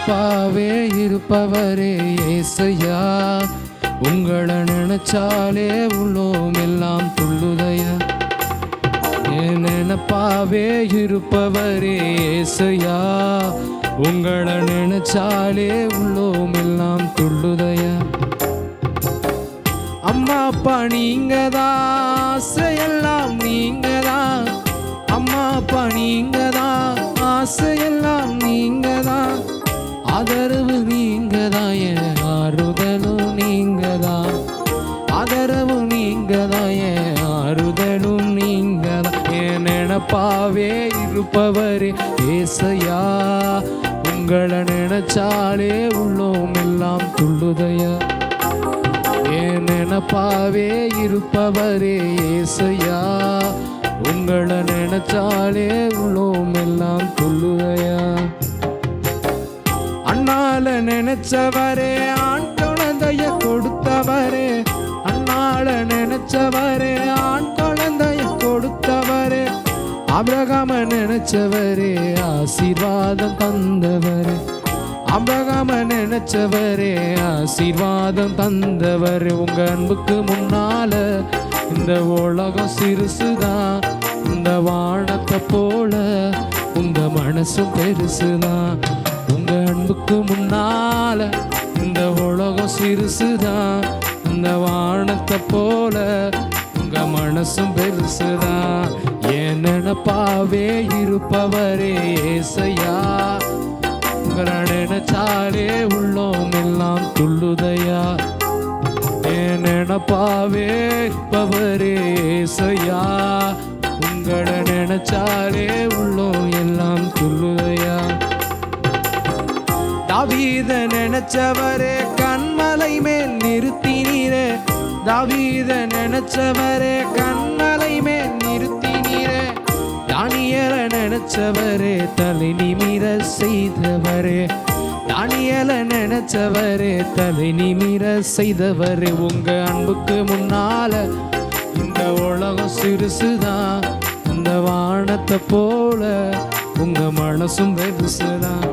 நினப்பாவே இருப்பவரே ஏசையா, உங்களை நினைச்சாலே உள்ளோம் எல்லாம் துள்ளுதையா. என் நினப்பாவே இருப்பவரே ஏசையா, உங்களை நினைச்சாலே உள்ளோம் எல்லாம் துள்ளுதையா. அம்மா அப்பா நீங்கதான், ஆசையெல்லாம் நீங்கதான். அம்மா அப்பா நீங்கதான், ஆசையெல்லாம் நீங்கதான். ஆதரவு நீங்கதான், என் ஆறுதலும் நீங்கதான். ஆதரவு நீங்கதான், என் ஆறுதலும் நீங்கதான். என் நினப்பாவே இருப்பவரே ஏசையா, உங்களை நினைச்சாலே உள்ளோம் எல்லாம் துள்ளுதையா. என் நினப்பாவே இருப்பவரே ஏசையா, உங்களை நினைச்சாலே உள்ளோம் எல்லாம் துள்ளுதையா. அண்ணால நினைச்சவரே ஆண் குழந்தைய கொடுத்தவரே, அண்ணால நினைச்சவரே ஆண் குழந்தைய கொடுத்தவரே. ஆபிரகாம நினைச்சவரே ஆசீர்வாதம் தந்தவரே, ஆபிரகாம நினைச்சவரே ஆசீர்வாதம் தந்தவரே. உங்க அன்புக்கு முன்னால இந்த உலகம் சிறுசுதான், இந்த வானத்தை போல உங்க மனசும் பெருசுதான். உங்க அன்புக்கு முன்னால இந்த உலகம் சிறுசுதான், இந்த வானத்தை போல உங்க மனசும் பெருசுதான். என் நினப்பாவே இருப்பவரே ஏசையா, உங்களை நினைச்சாலே உள்ளோம் எல்லாம் துள்ளுதையா. என் நினப்பாவே இருப்பவரே ஏசையா, உங்களை நினைச்சாலே உள்ளோம் எல்லாம் துள்ளுதையா. தாவீத நினைச்சவரே கண்மலை மேல் நிறுத்தினீரே, தாவீத நினைச்சவரே கண்மலை மேல் நிறுத்தினீரே. தானியேல நினைச்சவரே தலை நிமிர செய்தவரே, தானியேல நினைச்சவரே தலை நிமிர செய்தவரே. உங்க அன்புக்கு முன்னால இந்த உலகம் சிறுசுதான், இந்த வானத்தை போல உங்க மனசும் பெருசுதான்.